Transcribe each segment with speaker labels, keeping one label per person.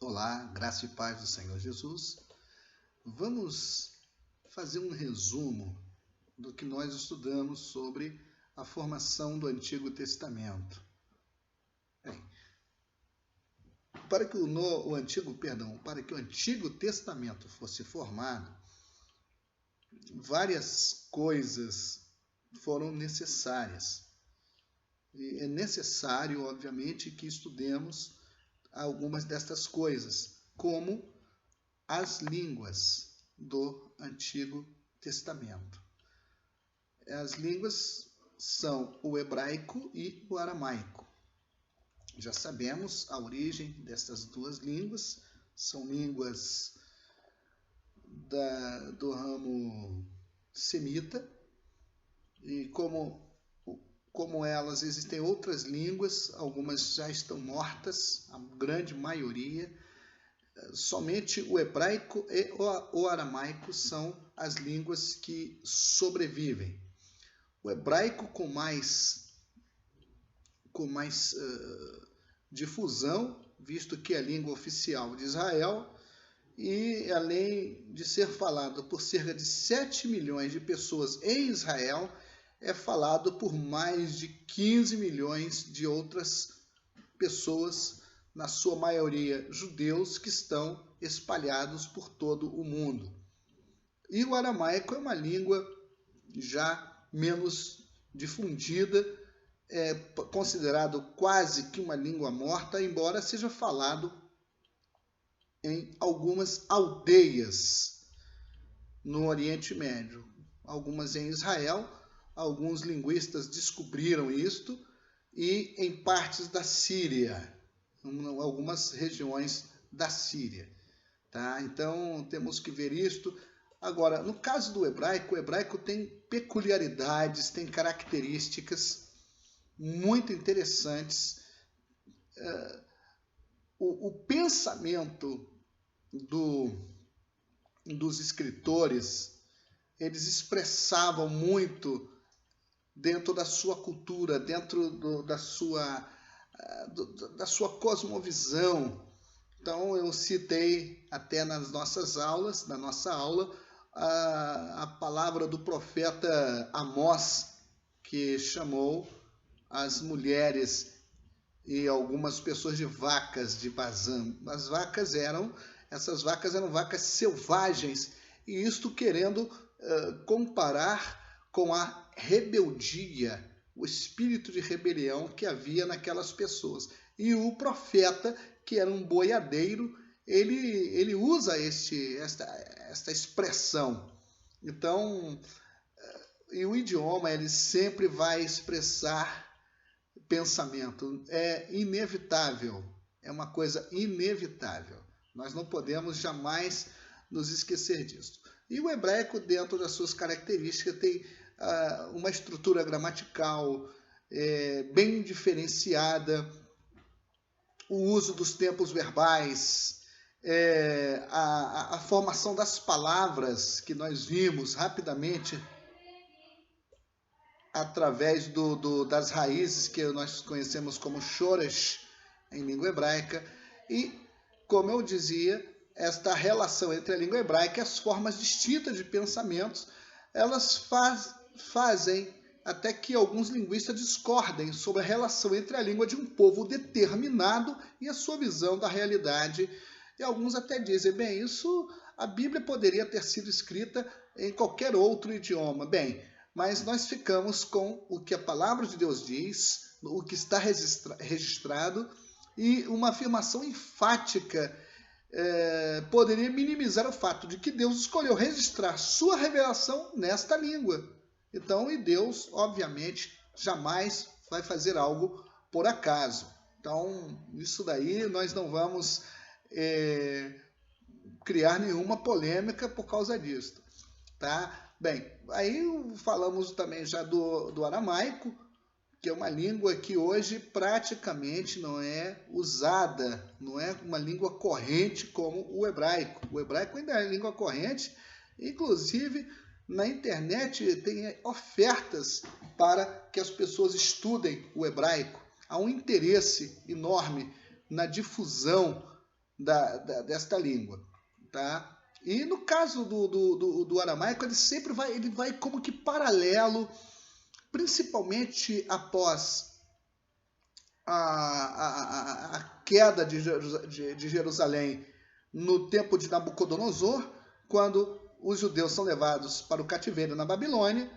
Speaker 1: Olá, graça e paz do Senhor Jesus. Vamos fazer um resumo do que nós estudamos sobre a formação do Antigo Testamento. Bem, para que o Antigo Testamento fosse formado, várias coisas foram necessárias. E é necessário, obviamente, que estudemos algumas destas coisas, como as línguas do Antigo Testamento. As línguas são o hebraico e o aramaico. Já sabemos a origem dessas duas línguas, são línguas do ramo semita, e como elas, existem outras línguas, algumas já estão mortas, a grande maioria. Somente o hebraico e o aramaico são as línguas que sobrevivem. O hebraico com mais difusão, visto que é a língua oficial de Israel, e além de ser falado por cerca de 7 milhões de pessoas em Israel, é falado por mais de 15 milhões de outras pessoas, na sua maioria judeus, que estão espalhados por todo o mundo. E o aramaico é uma língua já menos difundida, é considerado quase que uma língua morta, embora seja falado em algumas aldeias no Oriente Médio, algumas em Israel. Alguns linguistas descobriram isto, e em partes da Síria, algumas regiões da Síria. Tá? Então, temos que ver isto. Agora, no caso do hebraico, o hebraico tem peculiaridades, tem características muito interessantes. O pensamento dos escritores, eles expressavam muito dentro da sua cultura, dentro da sua cosmovisão. Então, eu citei até na nossa aula, a palavra do profeta Amós, que chamou as mulheres e algumas pessoas de vacas de Bazã. Essas vacas eram vacas selvagens, e isto querendo comparar com a rebeldia, o espírito de rebelião que havia naquelas pessoas. E o profeta, que era um boiadeiro, ele usa esta expressão. Então, e o idioma, ele sempre vai expressar pensamento. É inevitável, é uma coisa inevitável. Nós não podemos jamais nos esquecer disso. E o hebraico, dentro das suas características, tem uma estrutura gramatical bem diferenciada, o uso dos tempos verbais, a formação das palavras, que nós vimos rapidamente através das raízes que nós conhecemos como shoresh em língua hebraica. E, como eu dizia, esta relação entre a língua hebraica e as formas distintas de pensamentos, elas fazem até que alguns linguistas discordem sobre a relação entre a língua de um povo determinado e a sua visão da realidade. E alguns até dizem, bem, a Bíblia poderia ter sido escrita em qualquer outro idioma. Bem, mas nós ficamos com o que a palavra de Deus diz, o que está registrado, e uma afirmação enfática poderia minimizar o fato de que Deus escolheu registrar sua revelação nesta língua. Então, e Deus, obviamente, jamais vai fazer algo por acaso. Então, isso daí nós não vamos criar nenhuma polêmica por causa disso. Tá? Bem, aí falamos também já do aramaico, que é uma língua que hoje praticamente não é usada, não é uma língua corrente como o hebraico. O hebraico ainda é língua corrente, inclusive na internet tem ofertas para que as pessoas estudem o hebraico. Há um interesse enorme na difusão desta língua, tá? E no caso do aramaico, ele sempre vai como que paralelo, principalmente após a queda de Jerusalém no tempo de Nabucodonosor, quando os judeus são levados para o cativeiro na Babilônia,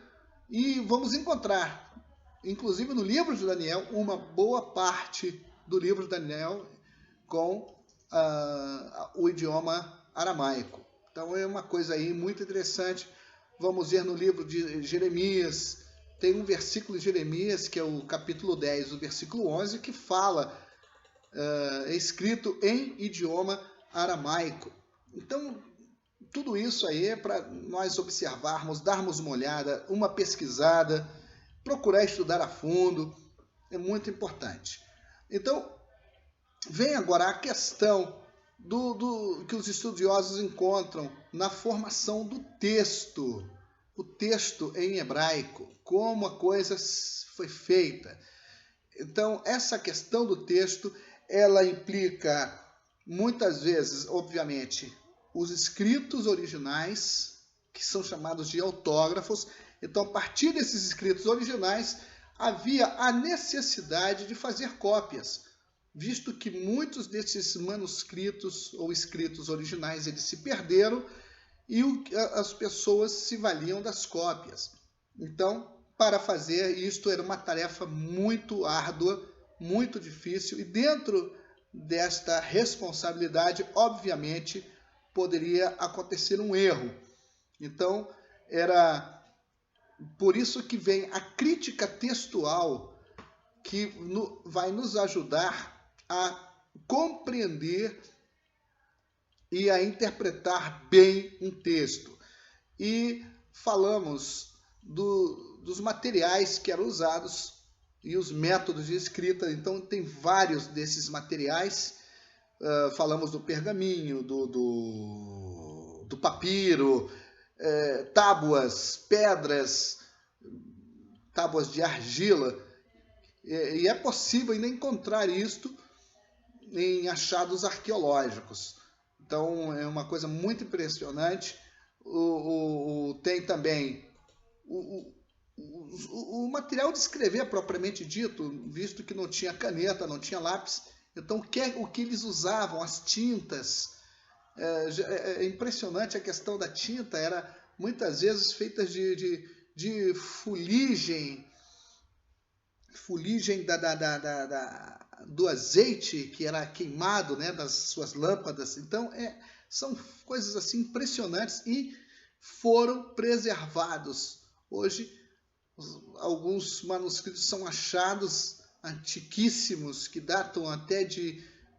Speaker 1: e vamos encontrar, inclusive no livro de Daniel, uma boa parte do livro de Daniel com o idioma aramaico. Então é uma coisa aí muito interessante. Vamos ver no livro de Jeremias, tem um versículo de Jeremias, que é o capítulo 10, o versículo 11, que fala, é escrito em idioma aramaico. Então, tudo isso aí é para nós observarmos, darmos uma olhada, uma pesquisada, procurar estudar a fundo, é muito importante. Então, vem agora a questão que os estudiosos encontram na formação do texto, o texto em hebraico, como a coisa foi feita. Então, essa questão do texto, ela implica, muitas vezes, obviamente, os escritos originais, que são chamados de autógrafos. Então, a partir desses escritos originais, havia a necessidade de fazer cópias, visto que muitos desses manuscritos ou escritos originais eles se perderam e as pessoas se valiam das cópias. Então, para fazer isto era uma tarefa muito árdua, muito difícil, e dentro desta responsabilidade, obviamente, poderia acontecer um erro. Então, era por isso que vem a crítica textual, que vai nos ajudar a compreender e a interpretar bem um texto. E falamos dos materiais que eram usados e os métodos de escrita. Então, tem vários desses materiais. Falamos do pergaminho, do papiro, tábuas, pedras, tábuas de argila. E é possível ainda encontrar isto em achados arqueológicos. Então, é uma coisa muito impressionante. Tem também o material de escrever propriamente dito, visto que não tinha caneta, não tinha lápis. Então, o que eles usavam, as tintas. É impressionante a questão da tinta, era muitas vezes feita de fuligem do azeite que era queimado, né, das suas lâmpadas. Então, são coisas assim impressionantes e foram preservados. Hoje, alguns manuscritos são achados antiquíssimos, que datam até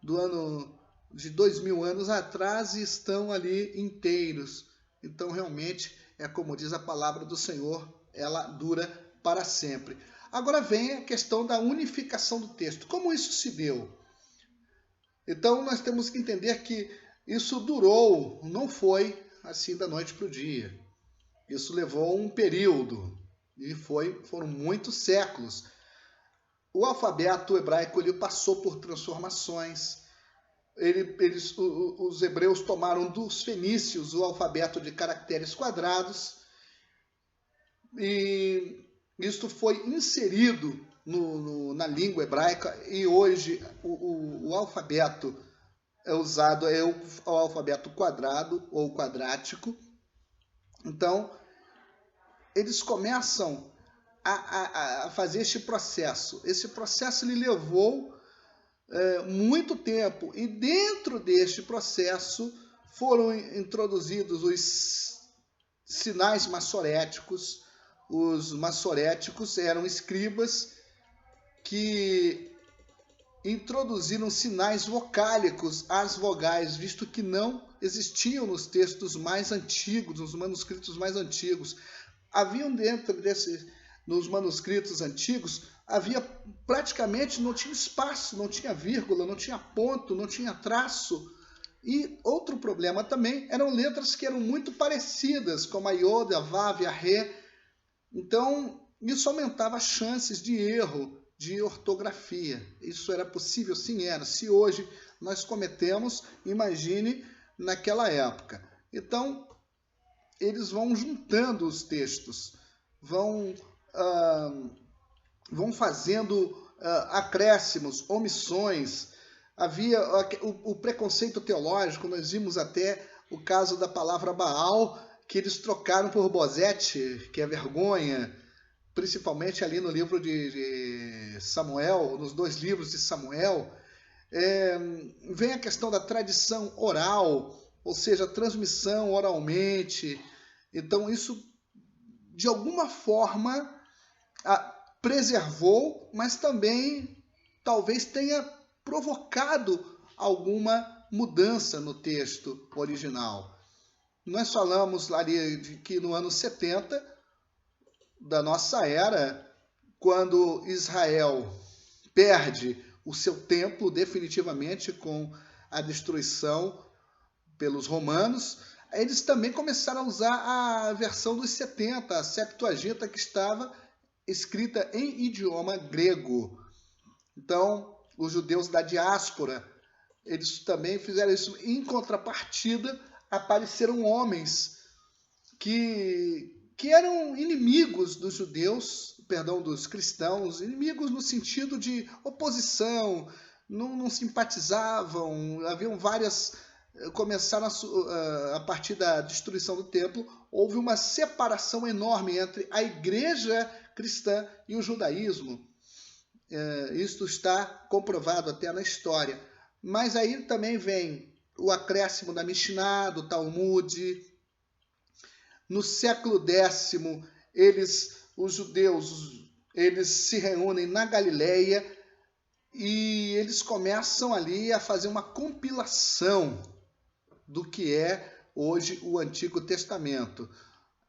Speaker 1: do ano de 2000 anos atrás e estão ali inteiros. Então, realmente, é como diz a palavra do Senhor, ela dura para sempre. Agora vem a questão da unificação do texto. Como isso se deu? Então, nós temos que entender que isso durou, não foi assim da noite para o dia. Isso levou um período e foram muitos séculos. O alfabeto hebraico ele passou por transformações. Os hebreus tomaram dos fenícios o alfabeto de caracteres quadrados e isto foi inserido na língua hebraica e hoje o alfabeto usado é o alfabeto quadrado ou quadrático. Então, eles começam a fazer este processo. Esse processo ele levou muito tempo e dentro deste processo foram introduzidos os sinais maçoréticos. Os maçoréticos eram escribas que introduziram sinais vocálicos às vogais, visto que não existiam nos textos mais antigos, nos manuscritos mais antigos. Haviam dentro nos manuscritos antigos, praticamente não tinha espaço, não tinha vírgula, não tinha ponto, não tinha traço. E outro problema também eram letras que eram muito parecidas, como a Iod, a Vav e a Ré. Então, isso aumentava as chances de erro, de ortografia. Isso era possível? Sim, era. Se hoje nós cometemos, imagine, naquela época. Então, eles vão juntando os textos, vão fazendo acréscimos, omissões. Havia o preconceito teológico, nós vimos até o caso da palavra Baal, que eles trocaram por Bozete, que é vergonha, principalmente ali no livro de Samuel, nos 2 livros de Samuel. Vem a questão da tradição oral, ou seja, transmissão oralmente. Então, isso, de alguma forma, preservou, mas também talvez tenha provocado alguma mudança no texto original. Nós falamos ali de que no ano 70 da nossa era, quando Israel perde o seu templo definitivamente com a destruição pelos romanos, eles também começaram a usar a versão dos 70, a Septuaginta, que estava escrita em idioma grego. Então, os judeus da diáspora, eles também fizeram isso. Em contrapartida, apareceram homens que eram inimigos dos judeus, dos cristãos, inimigos no sentido de oposição, não simpatizavam, haviam várias... Começaram a partir da destruição do templo, houve uma separação enorme entre a igreja cristã e o judaísmo. Isto está comprovado até na história. Mas aí também vem o acréscimo da Mishnah, do Talmud. No século X, os judeus, eles se reúnem na Galileia e eles começam ali a fazer uma compilação do que é hoje o Antigo Testamento.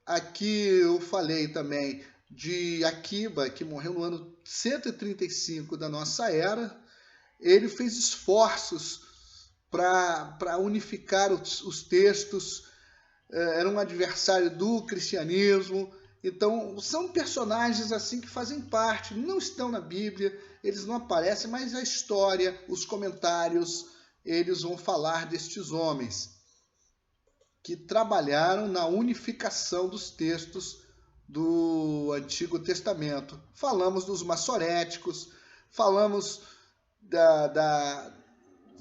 Speaker 1: Aqui eu falei também de Aquiba, que morreu no ano 135 da nossa era. Ele fez esforços para unificar os textos, era um adversário do cristianismo. Então, são personagens assim que fazem parte, não estão na Bíblia, eles não aparecem, mas a história, os comentários, eles vão falar destes homens que trabalharam na unificação dos textos do Antigo Testamento. Falamos dos maçoréticos, falamos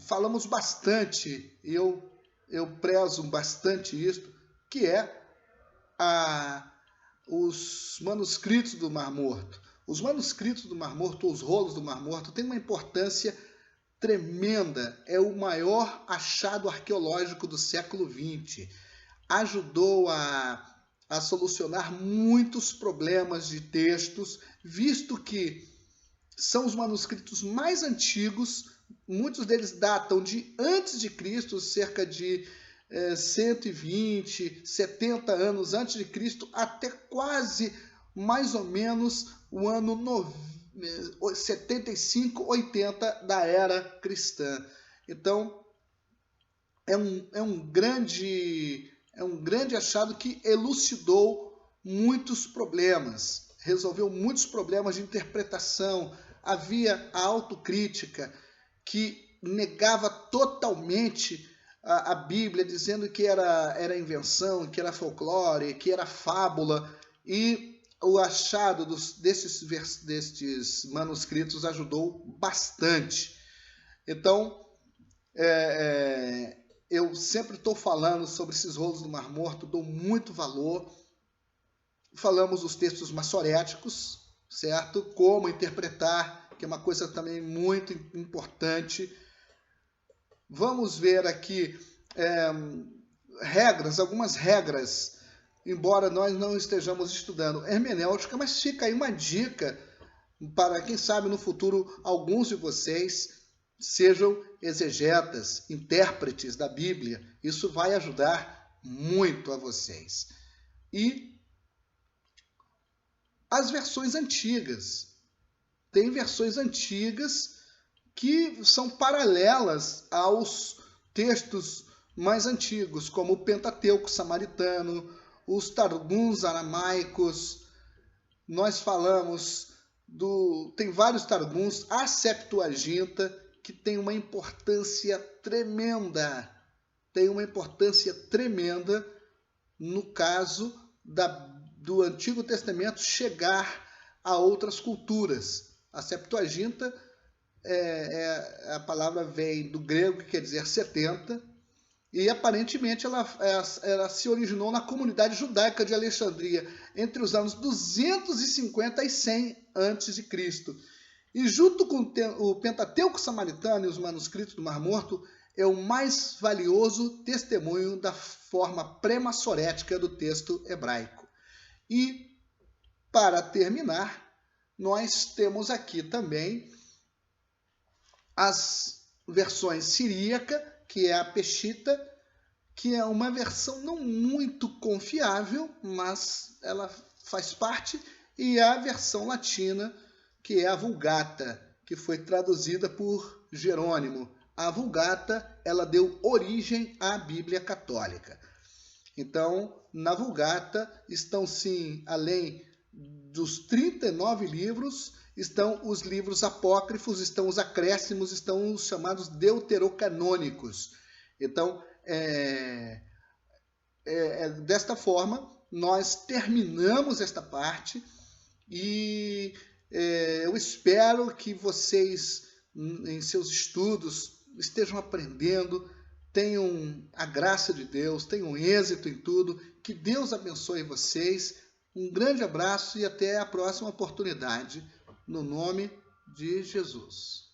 Speaker 1: falamos bastante, e eu prezo bastante isto, que é os manuscritos do Mar Morto. Os manuscritos do Mar Morto, os rolos do Mar Morto, têm uma importância tremenda. É o maior achado arqueológico do século XX. Ajudou a solucionar muitos problemas de textos, visto que são os manuscritos mais antigos. Muitos deles datam de antes de Cristo, cerca de 120, 70 anos antes de Cristo, até quase mais ou menos o ano 75, 80 da era cristã. Então, é um grande achado que elucidou muitos problemas, resolveu muitos problemas de interpretação. Havia a autocrítica, que negava totalmente a Bíblia, dizendo que era invenção, que era folclore, que era fábula, e o achado destes manuscritos ajudou bastante. Então, eu sempre estou falando sobre esses rolos do Mar Morto, dou muito valor. Falamos dos textos maçoréticos, certo? Como interpretar, que é uma coisa também muito importante. Vamos ver aqui algumas regras, embora nós não estejamos estudando hermenêutica, mas fica aí uma dica para, quem sabe, no futuro, alguns de vocês sejam exegetas, intérpretes da Bíblia. Isso vai ajudar muito a vocês. E as versões antigas. Tem versões antigas que são paralelas aos textos mais antigos, como o Pentateuco samaritano, os Targums aramaicos. Nós falamos tem vários Targums, a Septuaginta, que tem uma importância tremenda. Tem uma importância tremenda no caso do Antigo Testamento chegar a outras culturas. A Septuaginta, a palavra vem do grego, que quer dizer 70, e aparentemente ela se originou na comunidade judaica de Alexandria entre os anos 250 e 100 a.C. E junto com o Pentateuco Samaritano e os manuscritos do Mar Morto, é o mais valioso testemunho da forma pré-massorética do texto hebraico. E, para terminar, nós temos aqui também as versões siríaca, que é a Peshita, que é uma versão não muito confiável, mas ela faz parte, e a versão latina, que é a Vulgata, que foi traduzida por Jerônimo. A Vulgata, ela deu origem à Bíblia Católica. Então, na Vulgata estão, sim, além dos 39 livros, estão os livros apócrifos, estão os acréscimos, estão os chamados deuterocanônicos. Então, desta forma, nós terminamos esta parte e eu espero que vocês, em seus estudos, estejam aprendendo, tenham a graça de Deus, tenham êxito em tudo, que Deus abençoe vocês. Um grande abraço e até a próxima oportunidade, no nome de Jesus.